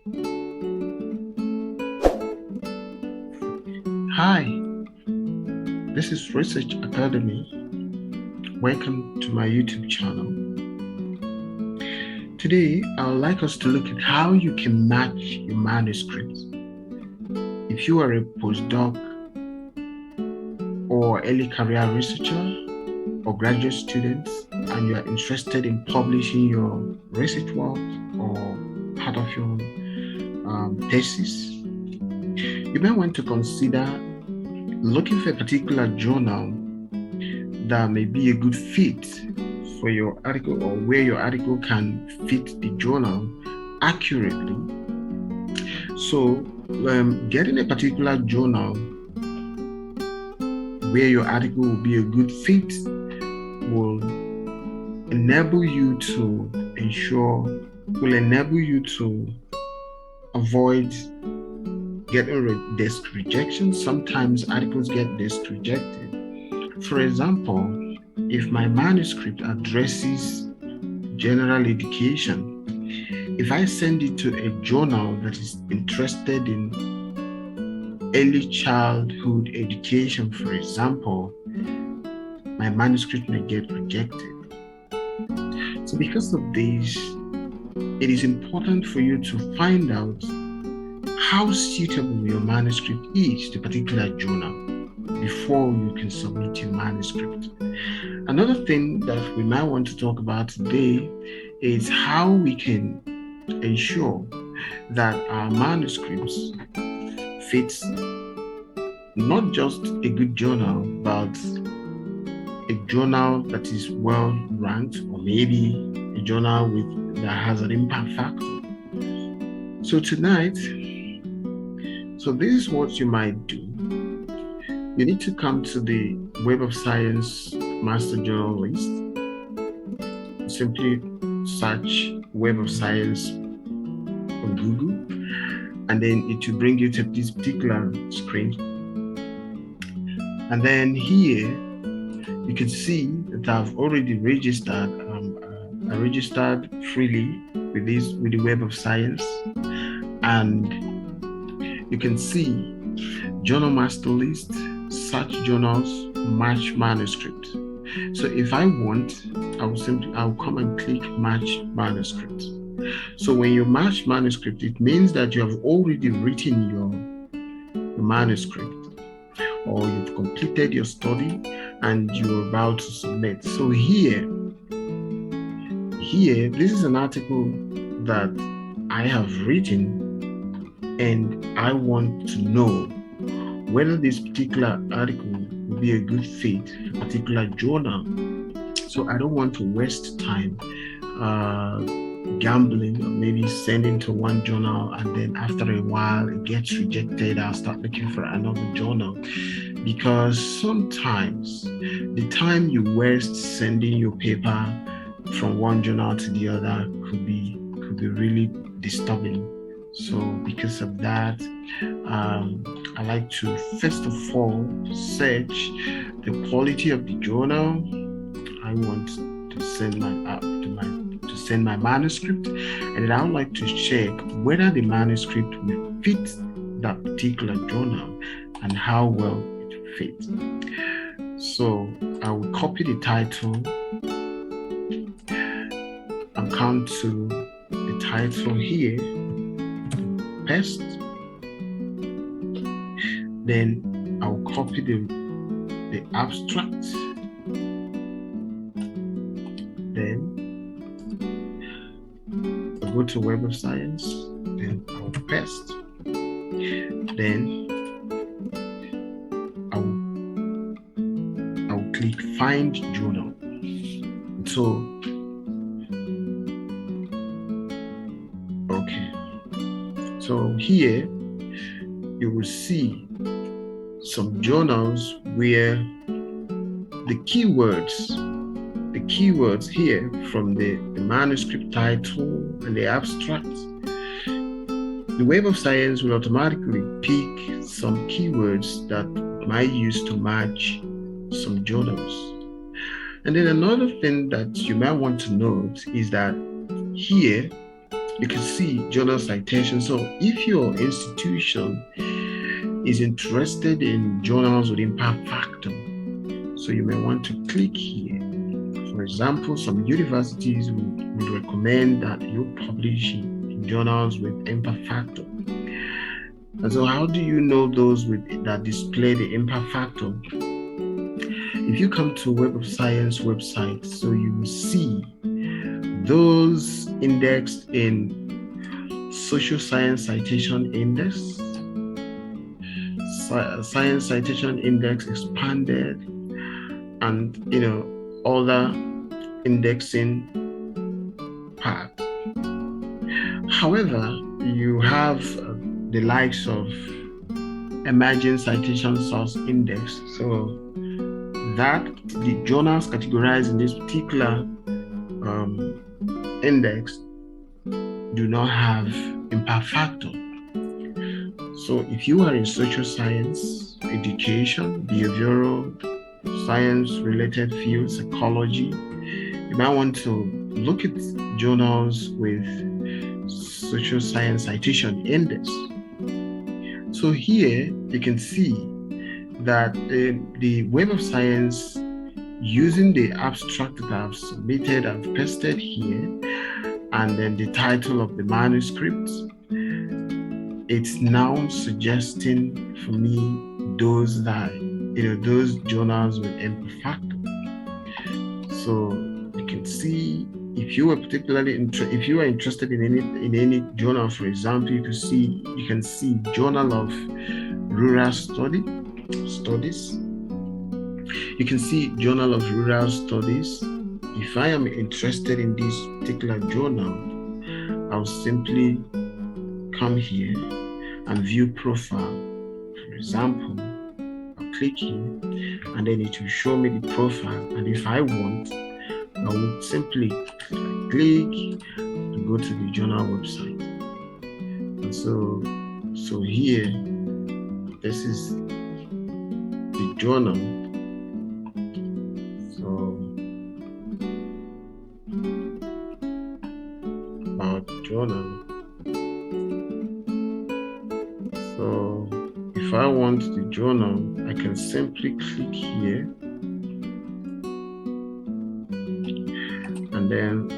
Hi, this is Research Academy. Welcome to my YouTube channel. Today, I would like us to look at how you can match your manuscript. If you are a postdoc or early career researcher or graduate student and you are interested in publishing your research work or part of your thesis, you may want to consider looking for a particular journal that may be a good fit for your article or where your article can fit the journal accurately. So getting a particular journal where your article will be a good fit will enable you to avoid getting desk rejection. Sometimes articles get desk rejected. For example, if my manuscript addresses general education, if I send it to a journal that is interested in early childhood education, for example, my manuscript may get rejected. So because of this, it is important for you to find out how suitable your manuscript is to a particular journal before you can submit your manuscript. Another thing that we might want to talk about today is how we can ensure that our manuscripts fits not just a good journal, but a journal that is well ranked, or maybe a journal that has an impact factor. So this is what you might do. You need to come to the Web of Science Master Journal list. Simply search Web of Science on Google, and then it will bring you to this particular screen. And then here you can see that I've already registered. I registered freely with the Web of Science, and you can see Journal Master List, search journals, match manuscript. So if I want, I'll come and click match manuscript. So when you match manuscript, it means that you have already written your manuscript, or you've completed your study and you're about to submit. So here, this is an article that I have written, and I want to know whether this particular article will be a good fit for a particular journal. So I don't want to waste time gambling, or maybe sending to one journal and then after a while it gets rejected. I'll start looking for another journal, because sometimes the time you waste sending your paper from one journal to the other could be really disturbing. So because of that, I like to first of all search the quality of the journal I want to send my manuscript, and then I would like to check whether the manuscript will fit that particular journal and how well it fits. So I will copy the title and come to the title here, paste. Then I'll copy the abstract. Then I'll go to Web of Science. Then I'll paste. Then I'll click Find Journal. So okay. So here you will see some journals where the keywords here from the manuscript title and the abstract, the Web of Science will automatically pick some keywords that might use to match some journals. And then another thing that you might want to note is that here you can see journal citation. So if your institution is interested in journals with impact factor, so you may want to click here. For example, some universities would recommend that you publish in journals with impact factor. And so how do you know those that display the impact factor? If you come to Web of Science website, so you will see those indexed in Social Science Citation Index, Science Citation Index Expanded, and other indexing part. However, you have the likes of Emerging Citation Source Index, so that the journals categorized in this particular index do not have impact factor. So if you are in social science, education, behavioral science related fields, psychology, you might want to look at journals with social science citation index. So here you can see that the Web of Science, using the abstract that I've submitted, I've pasted here, and then the title of the manuscript, it's now suggesting for me those those journals with impact factor. So you can see if you are particularly if you are interested in any journal, for example, you can see Journal of Rural Studies. You can see Journal of Rural Studies. If I am interested in this particular journal, I'll simply come here and view profile. For example, I'll click here and then it will show me the profile. And if I want, I will simply click to go to the journal website. And so here, this is the journal. So about the journal. So if I want the journal, I can simply click here and then I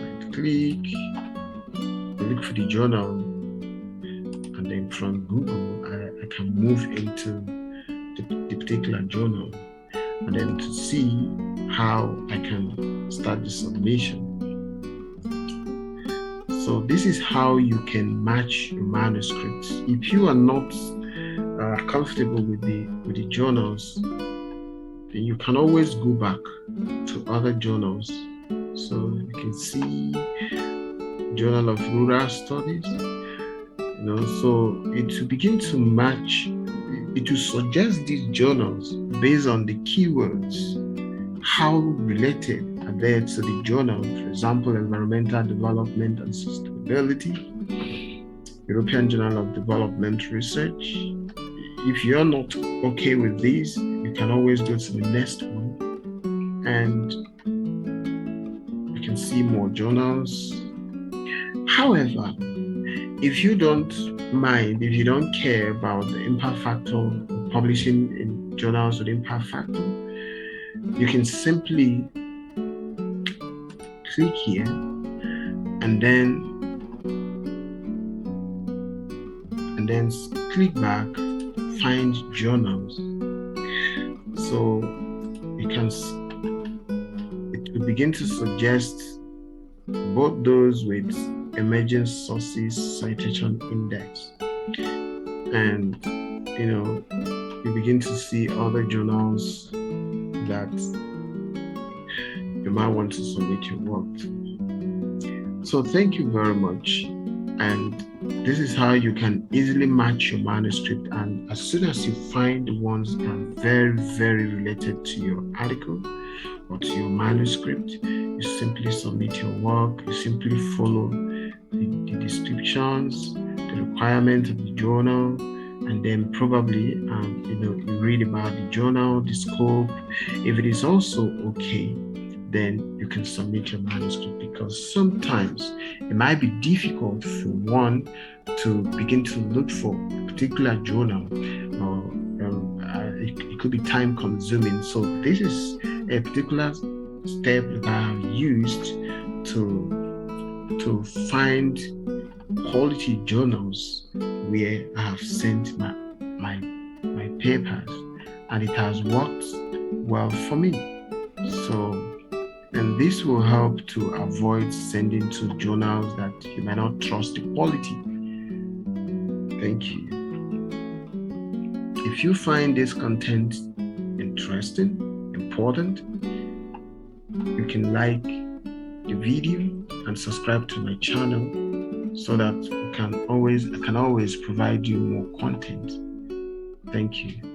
look for the journal, and then from Google I can move into the particular journal and then to see how I can start the submission. So this is how you can match your manuscripts. If you are not comfortable with the journals, then you can always go back to other journals. So you can see Journal of Rural Studies, so it will begin to match, it will suggest these journals based on the keywords, how related are they to the journal. For example, Environmental Development and Sustainability, European Journal of Development Research. If you're not okay with these, you can always go to the next one and you can see more journals. However, if you don't mind, if you don't care about the impact factor, publishing in journals with impact factor, you can simply click here and then click back, find journals. So it will begin to suggest both those with Emerging Sources Citation Index, and you begin to see other journals that you might want to submit your work to. So thank you very much, and this is how you can easily match your manuscript, and as soon as you find the ones that are very, very related to your article or to your manuscript, you simply submit your work. You simply follow the descriptions, the requirements of the journal, and then probably you read about the journal, the scope. If it is also okay, then you can submit your manuscript, because sometimes it might be difficult for one to begin to look for a particular journal, or it could be time consuming. So this is a particular step that I have used to find quality journals where I have sent my papers, and it has worked well for me. So, and this will help to avoid sending to journals that you may not trust the quality. Thank you. If you find this content interesting, important, you can like the video and subscribe to my channel so that I can always provide you more content. Thank you.